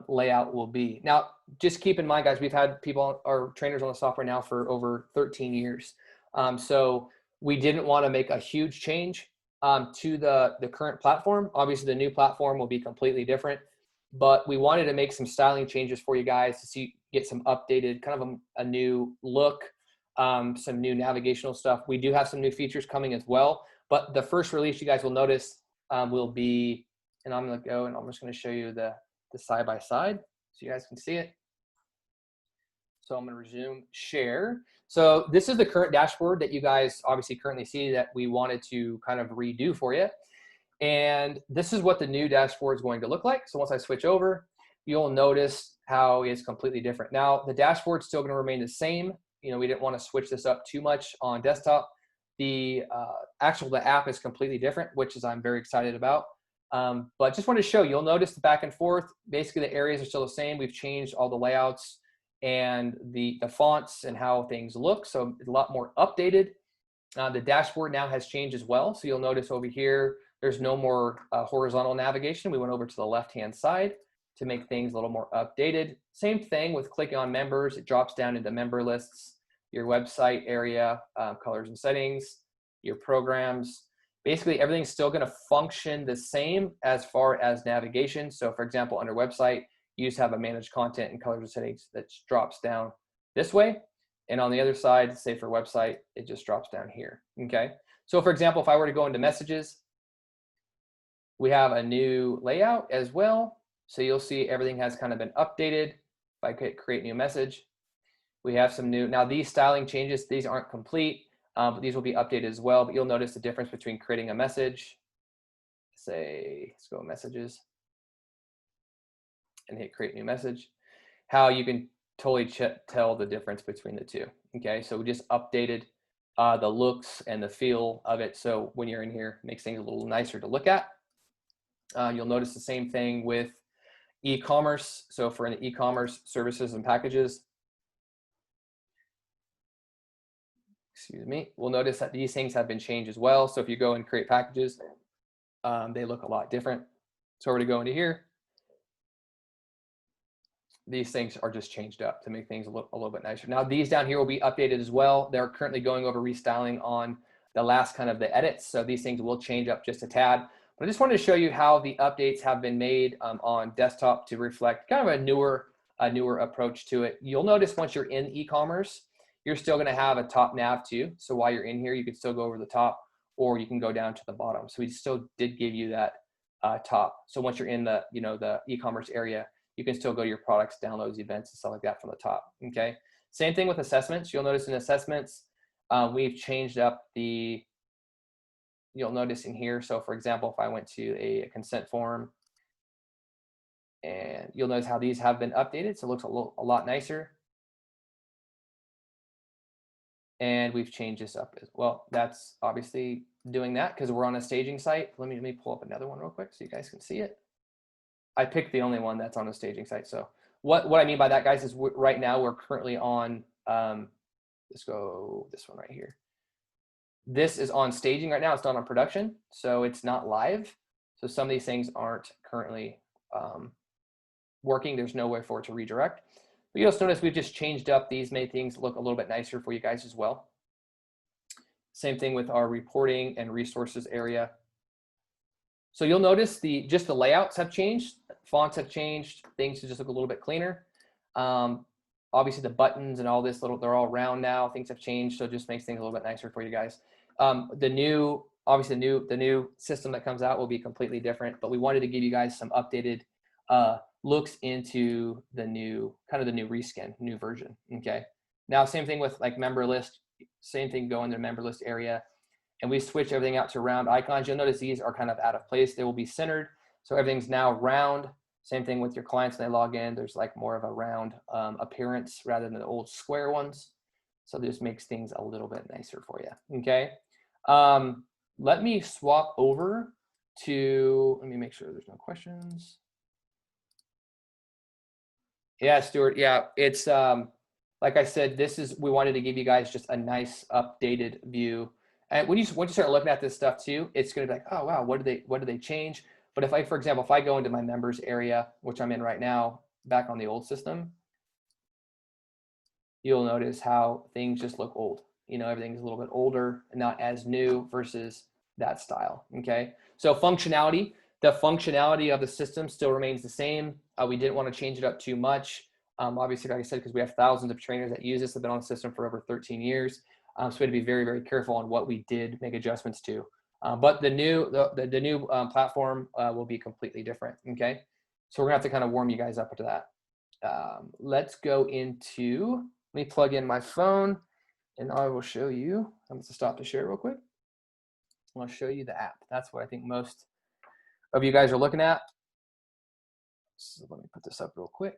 Speaker 1: layout will be. Now, just keep in mind, guys, we've had people or trainers on the software now for over 13 years. So we didn't want to make a huge change to the current platform. Obviously, the new platform will be completely different, but we wanted to make some styling changes for you guys to get some updated, kind of a new look, some new navigational stuff. We do have some new features coming as well, but the first release you guys will notice will be, and I'm going to go and I'm just going to show you the side by side so you guys can see it. So I'm going to resume share. So this is the current dashboard that you guys obviously currently see that we wanted to kind of redo for you. And this is what the new dashboard is going to look like. So once I switch over, you'll notice how it's completely different. Now the dashboard's still going to remain the same. You know, we didn't want to switch this up too much on desktop. The app is completely different, which is I'm very excited about. But just wanted to show, you'll notice the back and forth, basically the areas are still the same. We've changed all the layouts and the fonts and how things look. So it's a lot more updated. The dashboard now has changed as well. So you'll notice over here, there's no more horizontal navigation. We went over to the left-hand side to make things a little more updated. Same thing with clicking on members. It drops down into member lists, your website area, colors and settings, your programs. Basically, everything's still going to function the same as far as navigation. So for example, under website, you just have a manage content and colors and settings that drops down this way. And on the other side, say for website, it just drops down here, okay? So for example, if I were to go into messages, we have a new layout as well. So you'll see everything has kind of been updated. If I could create new message, we have some new, now these styling changes, these aren't complete, but these will be updated as well. But you'll notice the difference between creating a message, say, let's go messages, and hit create new message, how you can totally tell the difference between the two. Okay, so we just updated the looks and the feel of it. So when you're in here, it makes things a little nicer to look at. You'll notice the same thing with e-commerce. So for the e-commerce services and packages, excuse me, we'll notice that these things have been changed as well. So if you go and create packages, they look a lot different. So we're going to go into here. These things are just changed up to make things a little bit nicer. Now these down here will be updated as well. They're currently going over restyling on the last kind of the edits. So these things will change up just a tad. But I just wanted to show you how the updates have been made on desktop to reflect kind of a newer approach to it. You'll notice once you're in e-commerce, you're still going to have a top nav too. So while you're in here, you can still go over the top or you can go down to the bottom. So we still did give you that top. So once you're in the, the e-commerce area, you can still go to your products, downloads, events, and stuff like that from the top, okay? Same thing with assessments. You'll notice in assessments, we've changed up you'll notice in here, so for example, if I went to a consent form, and you'll notice how these have been updated, so it looks a lot nicer. And we've changed this up as well. That's obviously doing that because we're on a staging site. Let me pull up another one real quick so you guys can see it. I picked the only one that's on a staging site. So what I mean by that, guys, is right now we're currently on, let's go this one right here. This is on staging right now. It's not on production, so it's not live. So some of these things aren't currently working. There's no way for it to redirect. But you'll notice we've just changed up these, made things look a little bit nicer for you guys as well. Same thing with our reporting and resources area. So you'll notice just the layouts have changed, fonts have changed, things just look a little bit cleaner. Obviously the buttons and all this they're all round now, things have changed, so it just makes things a little bit nicer for you guys. The new system that comes out will be completely different, but we wanted to give you guys some updated looks into the new reskin, new version, okay? Now, same thing with like member list, same thing, go in the member list area. And we switch everything out to round icons. You'll notice these are kind of out of place. They will be centered. So everything's now round. Same thing with your clients when they log in. There's like more of a round appearance rather than the old square ones. So this makes things a little bit nicer for you, okay? Let me swap over to, let me make sure there's no questions. Yeah, Stuart. Yeah, it's like I said, we wanted to give you guys just a nice updated view. And once you start looking at this stuff too, it's going to be like, oh wow, what did they change? But if I, for example, if I go into my members area, which I'm in right now, back on the old system, you'll notice how things just look old. Everything's a little bit older and not as new versus that style. Okay, so the functionality of the system still remains the same. We didn't want to change it up too much. Obviously, like I said, because we have thousands of trainers that use this, have been on the system for over 13 years. So we had to be very, very careful on what we did make adjustments to. But the new platform will be completely different. Okay, so we're gonna have to kind of warm you guys up to that. Let's go into. Let me plug in my phone, and I will show you. I'm going to stop the share real quick. I want to show you the app. That's what I think most of you guys are looking at. So let me put this up real quick.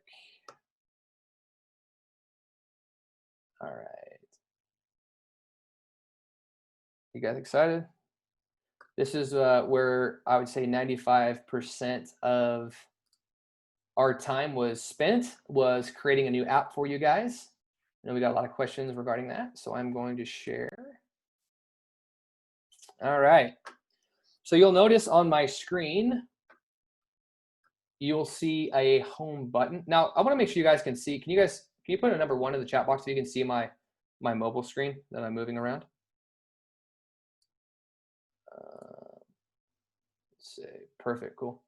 Speaker 1: All right. You guys excited? This is where I would say 95% of our time was spent, was creating a new app for you guys. I know we got a lot of questions regarding that, so I'm going to share. All right. So you'll notice on my screen, you'll see a home button. Now, I want to make sure you guys can see. Can you put a number 1 in the chat box so you can see my mobile screen that I'm moving around? Let's see. Perfect. Cool.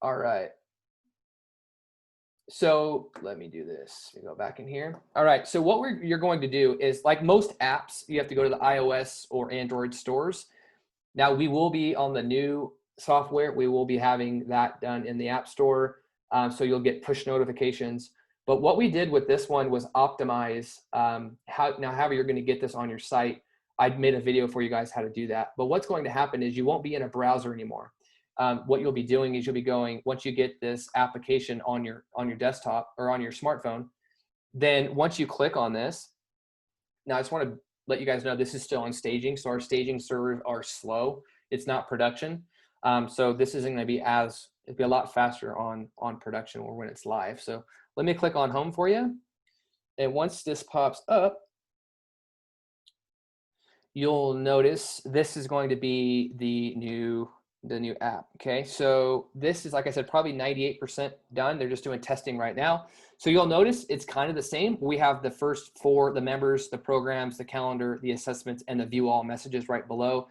Speaker 1: All right. So let me do this. Let me go back in here. All right. So what you're going to do is, like most apps, you have to go to the iOS or Android stores. Now, we will be on the new software. We will be having that done in the App Store. So you'll get push notifications. But what we did with this one was optimize however you're going to get this on your site. I made a video for you guys how to do that. But what's going to happen is you won't be in a browser anymore. What you'll be doing is you'll be going, once you get this application on your desktop or on your smartphone, then once you click on this, now I just want to let you guys know this is still on staging. So our staging servers are slow. It's not production. So this isn't going to be it'll be a lot faster on production or when it's live. So let me click on home for you. And once this pops up, you'll notice this is going to be the new app. Okay, so this is, like I said, probably 98% done. They're just doing testing right now. So you'll notice it's kind of the same. We have the first 4, the members, the programs, the calendar, the assessments, and the view all messages right below.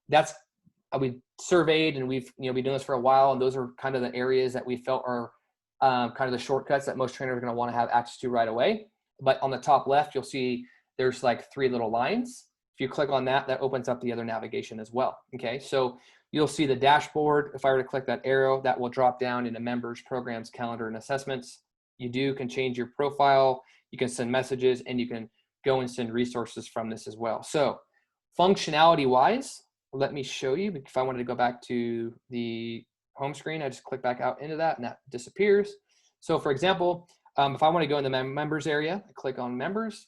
Speaker 1: That's we surveyed, and we've been doing this for a while, and those are kind of the areas that we felt are kind of the shortcuts that most trainers are going to want to have access to right away. But on the top left, you'll see there's like 3 little lines. If you click on that, that opens up the other navigation as well. Okay, so you'll see the dashboard. If I were to click that arrow, that will drop down into members, programs, calendar, and assessments. You can change your profile, you can send messages, and you can go and send resources from this as well. So functionality wise, let me show you. If I wanted to go back to the home screen, I just click back out into that and that disappears. So for example, if I want to go in the members area, I click on members.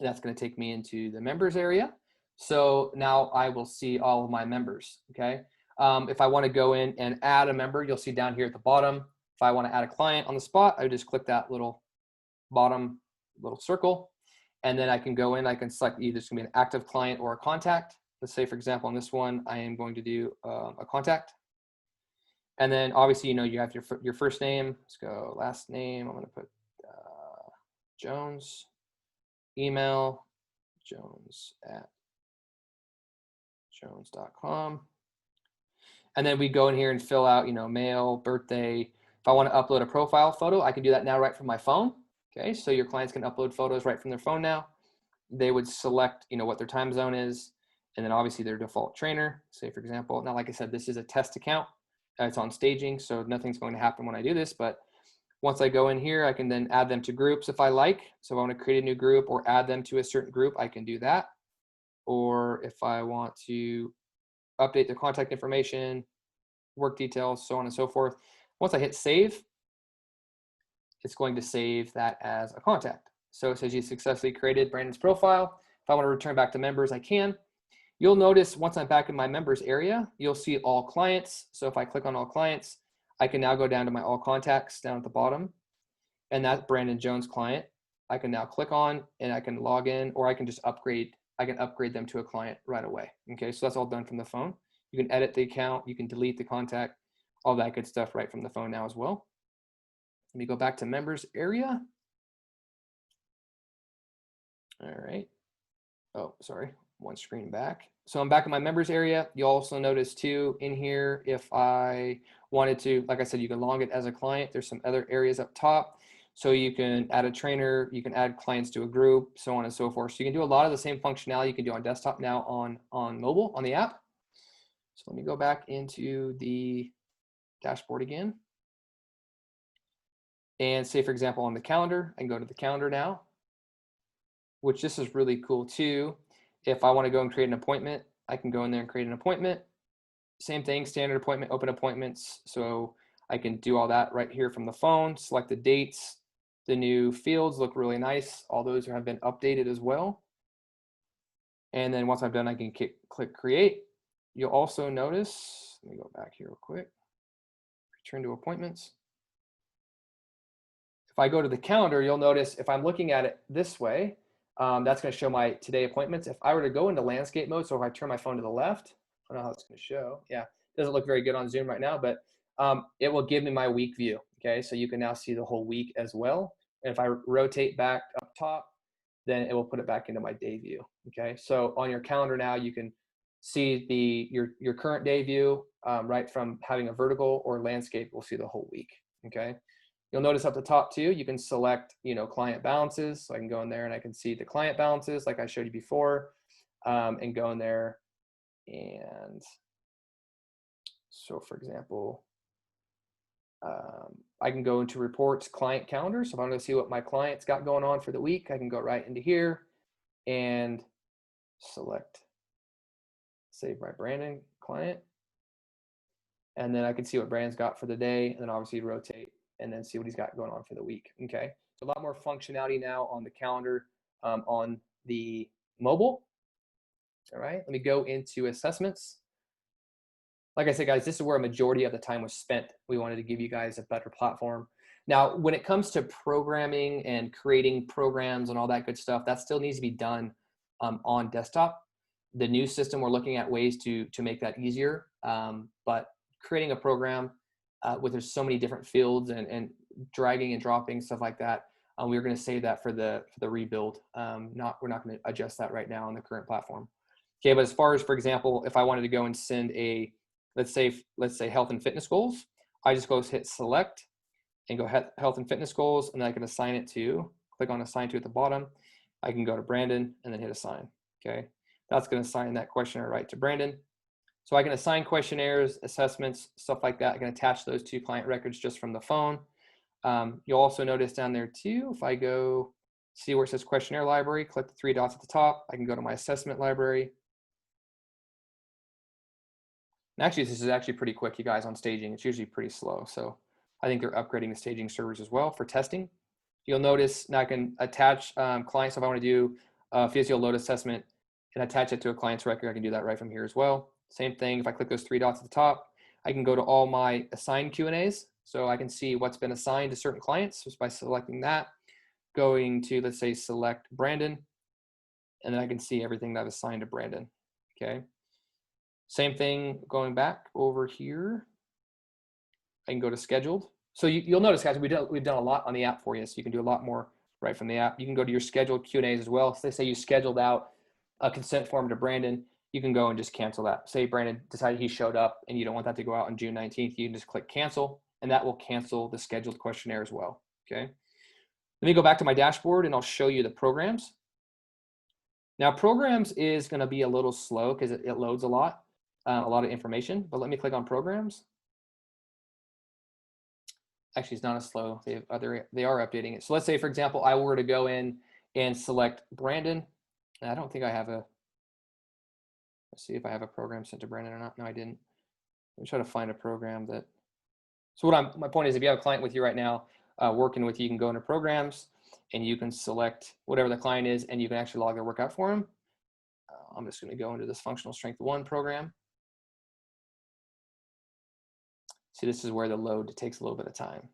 Speaker 1: That's going to take me into the members area. So now I will see all of my members. Okay. If I want to go in and add a member, you'll see down here at the bottom. If I want to add a client on the spot, I would just click that little bottom little circle, and then I can go in. I can select either it's going to be an active client or a contact. Let's say, for example, on this one, I am going to do a contact. And then obviously, you have your first name. Let's go last name. I'm going to put Jones. Email, jones@jones.com. And then we go in here and fill out, mail, birthday. If I want to upload a profile photo, I can do that now right from my phone. Okay, so your clients can upload photos right from their phone now. They would select, what their time zone is, and then obviously their default trainer. Say, for example, now, like I said, this is a test account. It's on staging, so nothing's going to happen when I do this, but once I go in here, I can then add them to groups if I like. So if I want to create a new group or add them to a certain group, I can do that. Or if I want to update the contact information, work details, so on and so forth. Once I hit save, it's going to save that as a contact. So it says you successfully created Brandon's profile. If I want to return back to members, I can. You'll notice once I'm back in my members area, you'll see all clients. So if I click on all clients, I can now go down to my all contacts down at the bottom, and that's Brandon Jones client. I can now click on and I can log in, or I can just upgrade. I can upgrade them to a client right away. Okay, so that's all done from the phone. You can edit the account, you can delete the contact, all that good stuff right from the phone now as well. Let me go back to members area. All right. Oh, sorry, one screen back. So I'm back in my members area. You'll also notice too in here, if I wanted to, like I said, you can log it as a client. There's some other areas up top. So you can add a trainer, you can add clients to a group, so on and so forth. So you can do a lot of the same functionality you can do on desktop now on mobile, on the app. So let me go back into the dashboard again. And say, for example, on the calendar, I can go to the calendar now, which this is really cool too. If I want to go and create an appointment, I can go in there and create an appointment. Same thing, standard appointment, open appointments. So I can do all that right here from the phone, select the dates. The new fields look really nice. All those have been updated as well. And then once I'm done, I can click create. You'll also notice, let me go back here real quick, return to appointments. If I go to the calendar, you'll notice if I'm looking at it this way, that's going to show my today appointments. If I were to go into landscape mode, so if I turn my phone to the left, I don't know how it's going to show. Yeah, it doesn't look very good on Zoom right now, but it will give me my week view. Okay, so you can now see the whole week as well. And if I rotate back up top, then it will put it back into my day view. Okay, so on your calendar now, you can see your current day view right from having a vertical or landscape. We'll see the whole week. Okay. You'll notice up the top too, you can select, client balances. So I can go in there and I can see the client balances like I showed you before, and go in there. And so for example, I can go into reports, client calendar. So if I want to see what my clients got going on for the week, I can go right into here and select save my Brandon client. And then I can see what Brandon's got for the day, and then obviously rotate and then see what he's got going on for the week. Okay, so a lot more functionality now on the calendar on the mobile. All right, let me go into assessments. Like I said, guys, this is where a majority of the time was spent. We wanted to give you guys a better platform. Now, when it comes to programming and creating programs and all that good stuff, that still needs to be done on desktop. The new system, we're looking at ways to make that easier, but creating a program with there's so many different fields and dragging and dropping stuff like that. We're going to save that for the rebuild. We're not going to adjust that right now on the current platform. Okay, but as far as, for example, if I wanted to go and send a, let's say health and fitness goals, I just go hit select and go health and fitness goals, and then I can assign it to, click on assign to at the bottom. I can go to Brandon and then hit assign. Okay, that's going to assign that questionnaire right to Brandon. So I can assign questionnaires, assessments, stuff like that. I can attach those to client records just from the phone. You'll also notice down there too, if I go see where it says questionnaire library, click the three dots at the top, I can go to my assessment library. And actually, this is actually pretty quick, you guys, on staging. It's usually pretty slow. So I think they're upgrading the staging servers as well for testing. You'll notice now I can attach clients. If I want to do a physio load assessment and attach it to a client's record, I can do that right from here as well. Same thing, if I click those three dots at the top, I can go to all my assigned Q&As. So I can see what's been assigned to certain clients just by selecting that. Going to, let's say, select Brandon, and then I can see everything that I've assigned to Brandon, okay? Same thing going back over here. I can go to scheduled. So you'll notice, guys, we've done a lot on the app for you, so you can do a lot more right from the app. You can go to your scheduled Q&As as well. So they say you scheduled out a consent form to Brandon, you can go and just cancel that. Say Brandon decided he showed up and you don't want that to go out on June 19th, you can just click cancel, and that will cancel the scheduled questionnaire as well, okay? Let me go back to my dashboard and I'll show you the programs. Now, programs is gonna be a little slow because it loads a lot of information, but let me click on programs. Actually, it's not as slow. They are updating it. So let's say, for example, I were to go in and select Brandon. I don't think I have a, let's see if I have a program sent to Brandon or not. No, I didn't. Let me try to find a program that, so my point is, if you have a client with you right now, working with you, you can go into programs and you can select whatever the client is and you can actually log their workout for them. I'm just going to go into this Functional Strength 1 program. See, this is where the load takes a little bit of time.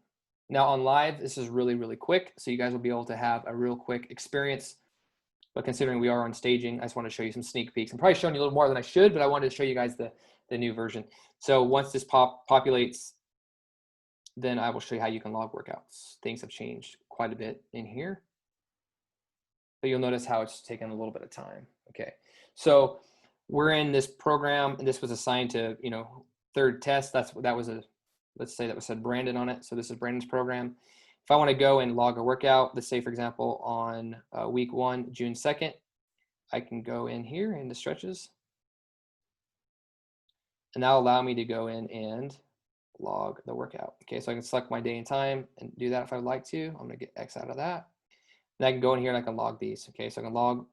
Speaker 1: Now on live, this is really, really quick. So you guys will be able to have a real quick experience. But considering we are on staging, I just want to show you some sneak peeks. I'm probably showing you a little more than I should, but I wanted to show you guys the new version. So once this populates, then I will show you how you can log workouts. Things have changed quite a bit in here. But you'll notice how it's taken a little bit of time. Okay, so we're in this program, and this was assigned to, you know, third test. Let's say that was said Brandon on it. So this is Brandon's program. If I want to go and log a workout, let's say, for example, on week 1, June 2nd, I can go in here in the stretches. And that'll allow me to go in and log the workout. Okay, so I can select my day and time and do that if I would like to. I'm going to get X out of that. And I can go in here and I can log these. Okay, so I can log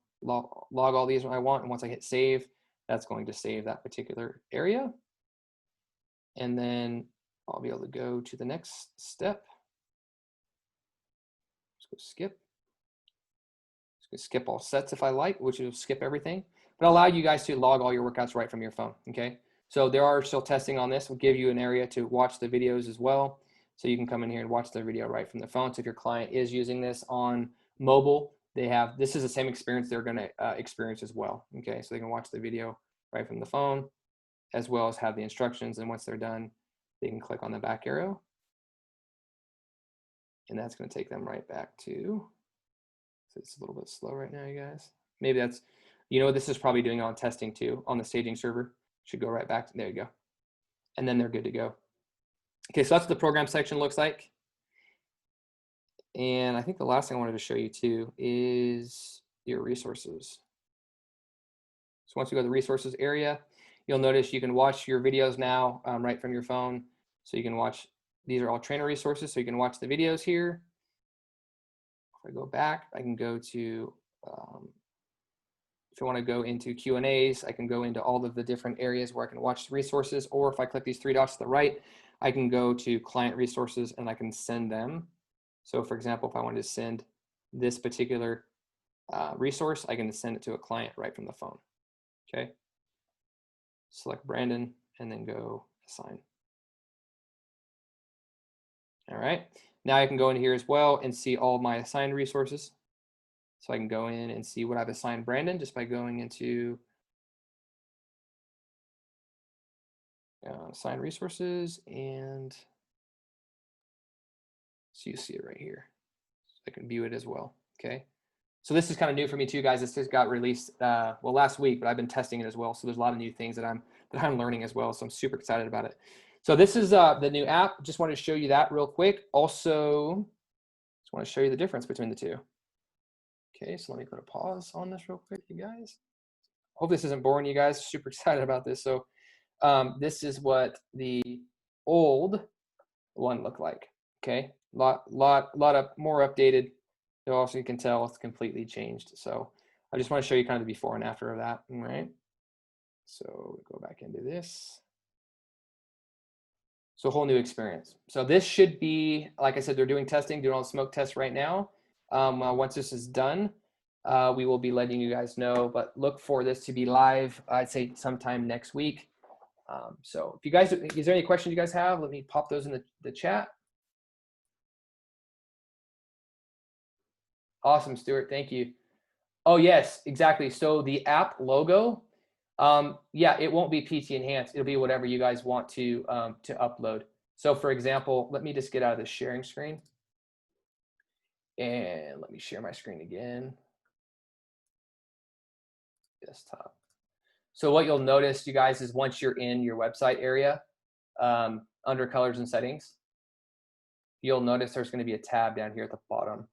Speaker 1: all these when I want. And once I hit save, that's going to save that particular area. And then I'll be able to go to the next step. Let's go skip. Let's go skip all sets if I like, which will skip everything. But I'll allow you guys to log all your workouts right from your phone. Okay, so there are still testing on this. We'll give you an area to watch the videos as well. So you can come in here and watch the video right from the phone. So if your client is using this on mobile, this is the same experience they're going to experience as well. Okay, so they can watch the video right from the phone, as well as have the instructions. And once they're done, they can click on the back arrow. And that's going to take them right back to, so it's a little bit slow right now, you guys. Maybe that's, you know, this is probably doing on testing too on the staging server. Should go right back to, there you go. And then they're good to go. Okay, so that's what the program section looks like. And I think the last thing I wanted to show you too is your resources. So once you go to the resources area, you'll notice you can watch your videos now right from your phone. So you can watch, these are all trainer resources, so you can watch the videos here. If I go back, I can go to, if I want to go into Q&As, I can go into all of the different areas where I can watch the resources, or if I click these 3 dots to the right, I can go to client resources and I can send them. So for example, if I wanted to send this particular resource, I can send it to a client right from the phone. Okay. Select Brandon and then go assign. All right. Now I can go in here as well and see all my assigned resources. So I can go in and see what I've assigned Brandon just by going into assign resources, and so you see it right here. So I can view it as well. Okay. So this is kind of new for me too, guys. This just got released well last week, but I've been testing it as well. So there's a lot of new things that I'm learning as well. So I'm super excited about it. So this is the new app. Just wanted to show you that real quick. Also, just want to show you the difference between the two. Okay, so let me put a pause on this real quick, you guys. Hope this isn't boring, you guys. Super excited about this. So this is what the old one looked like. Okay, lot of more updated. Also, you can tell it's completely changed. So I just want to show you kind of the before and after of that. All right. So go back into this. So a whole new experience. So this should be, like I said, they're doing testing, doing all the smoke tests right now. Once this is done, we will be letting you guys know, but look for this to be live, I'd say sometime next week. So if you guys, is there any questions you guys have? Let me pop those in the chat. Awesome, Stuart, thank you. Oh yes, exactly. So the app logo, yeah, it won't be PT Enhanced. It'll be whatever you guys want to upload. So for example, let me just get out of the sharing screen. And let me share my screen again. Desktop. So what you'll notice, you guys, is once you're in your website area, under colors and settings, you'll notice there's going to be a tab down here at the bottom.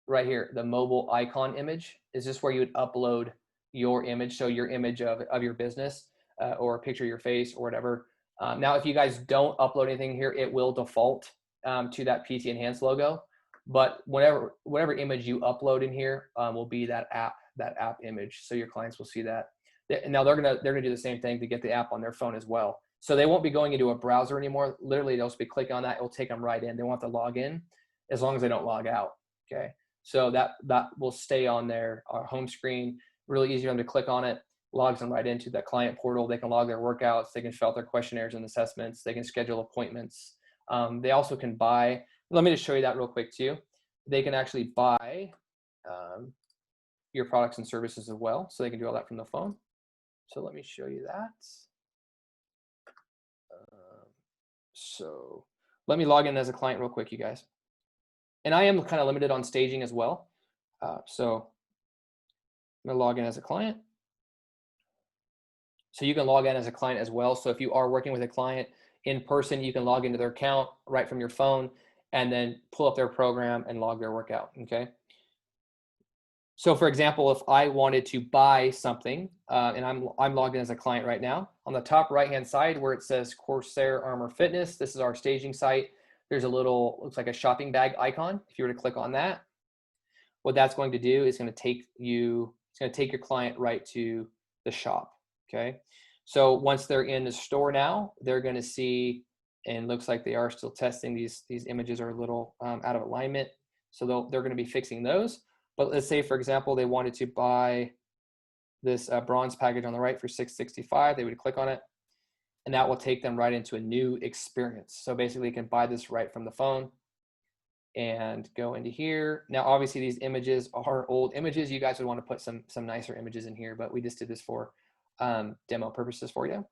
Speaker 1: Right here, the mobile icon image is just where you would upload your image. So your image of your business or a picture of your face or whatever. Now, if you guys don't upload anything here, it will default to that PT Enhanced logo. But whatever image you upload in here will be that app image. So your clients will see that. Now they're gonna do the same thing to get the app on their phone as well. So they won't be going into a browser anymore. Literally, they'll just be clicking on that. It'll take them right in. They won't have to log in as long as they don't log out. Okay. So that will stay on their our home screen. Really easy for them to click on it, logs them right into the client portal. They can log their workouts. They can fill out their questionnaires and assessments. They can schedule appointments. They also can buy. Let me just show you that real quick too. They can actually buy your products and services as well. So they can do all that from the phone. So let me show you that. So let me log in as a client real quick, you guys. And I am kind of limited on staging as well. So I'm gonna log in as a client. So you can log in as a client as well. So if you are working with a client in person, you can log into their account right from your phone and then pull up their program and log their workout, okay? So for example, if I wanted to buy something, and I'm logged in as a client right now, on the top right-hand side where it says Corsair Armor Fitness, this is our staging site. There's a little, looks like a shopping bag icon. If you were to click on that, what that's going to do is going to take you, it's going to take your client right to the shop, okay? So once they're in the store now, they're going to see, and looks like they are still testing, these images are a little out of alignment. So they're going to be fixing those. But let's say, for example, they wanted to buy this bronze package on the right for $665. They would click on it, and that will take them right into a new experience. So basically, you can buy this right from the phone and go into here. Now, obviously, these images are old images. You guys would want to put some nicer images in here, but we just did this for demo purposes for you.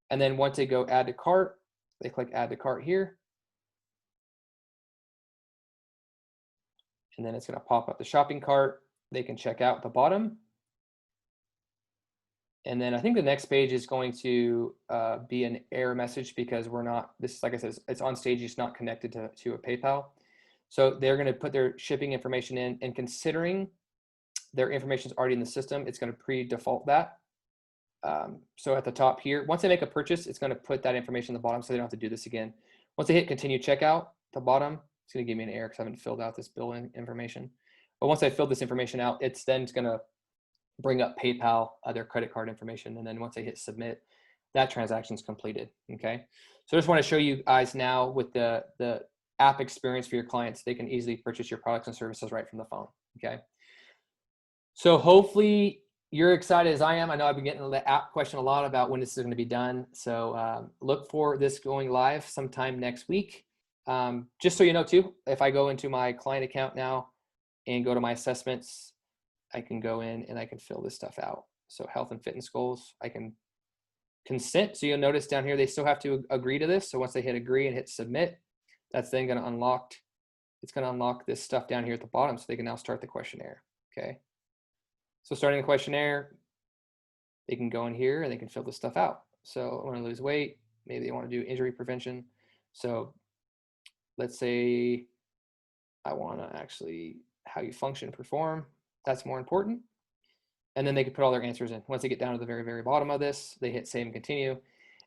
Speaker 1: And then once they go add to cart, they click add to cart here. And then it's going to pop up the shopping cart. They can check out at the bottom. And then I think the next page is going to be an error message because we're not, this is, like I said, it's on stage, it's not connected to a PayPal. So they're going to put their shipping information in, and considering their information is already in the system, it's going to pre-default that. So at the top here, once they make a purchase, it's going to put that information at the bottom so they don't have to do this again. Once they hit continue checkout at the bottom, it's going to give me an error because I haven't filled out this bill information. But once I fill this information out, it's going to bring up PayPal, their credit card information. And then once I hit submit, that transaction is completed. Okay. So I just want to show you guys now with the app experience for your clients, they can easily purchase your products and services right from the phone. Okay. So hopefully you're excited as I am. I know I've been getting the app question a lot about when this is going to be done. So look for this going live sometime next week. Just so you know too, if I go into my client account now and go to my assessments, I can go in and I can fill this stuff out. So health and fitness goals, I can consent. So you'll notice down here, they still have to agree to this. So once they hit agree and hit submit, that's then going to unlock, it's going to unlock this stuff down here at the bottom so they can now start the questionnaire. Okay. So starting the questionnaire, they can go in here and they can fill this stuff out. So I want to lose weight. Maybe they want to do injury prevention. So let's say I want to actually how you function, perform. That's more important. And then they can put all their answers in. Once they get down to the very, very bottom of this, they hit save and continue.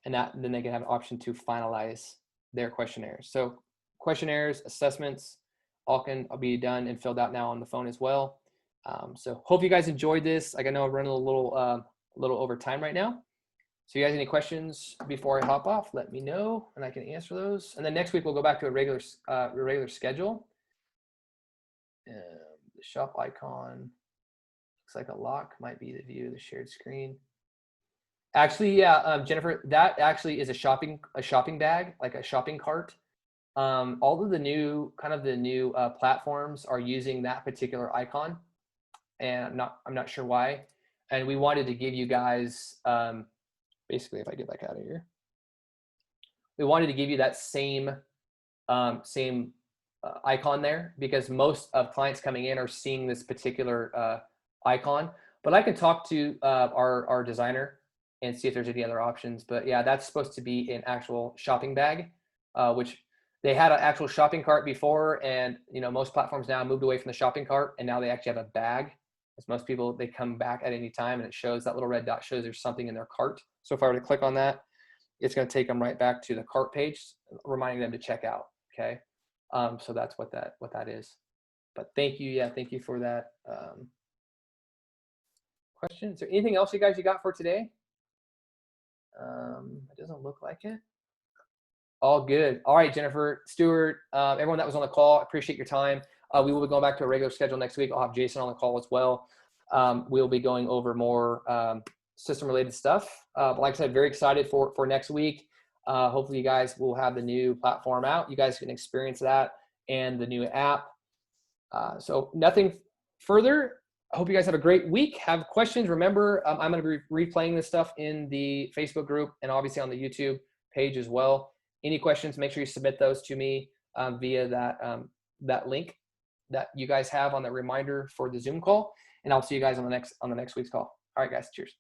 Speaker 1: And then they can have an option to finalize their questionnaires. So questionnaires, assessments, all can be done and filled out now on the phone as well. So hope you guys enjoyed this. Like I know I'm running a little over time right now. So you guys any questions before I hop off, let me know and I can answer those. And then next week we'll go back to a regular schedule. The shop icon looks like a lock, might be the view of the shared screen. Actually, yeah, Jennifer, that actually is a shopping bag, like a shopping cart. All of the new platforms are using that particular icon, and I'm not sure why. And we wanted to give you guys, basically, if I get back out of here, we wanted to give you that same icon there because most of clients coming in are seeing this particular icon. But I can talk to our designer and see if there's any other options. But yeah, that's supposed to be an actual shopping bag, which they had an actual shopping cart before, and most platforms now moved away from the shopping cart, and now they actually have a bag. As most people, they come back at any time, and it shows that little red dot shows there's something in their cart. So if I were to click on that, it's going to take them right back to the cart page, reminding them to check out. Okay, so that's what that is. But thank you, thank you for that question. Is there anything else you got for today? It doesn't look like it. All good. All right, Jennifer, Stuart, everyone that was on the call, appreciate your time. We will be going back to a regular schedule next week. I'll have Jason on the call as well. We'll be going over more system related stuff. But like I said, very excited for next week. Hopefully you guys will have the new platform out. You guys can experience that and the new app. So nothing further. I hope you guys have a great week. Have questions. Remember, I'm going to be replaying this stuff in the Facebook group and obviously on the YouTube page as well. Any questions, make sure you submit those to me via that link that you guys have on the reminder for the Zoom call. And I'll see you guys on the next week's call. All right, guys. Cheers.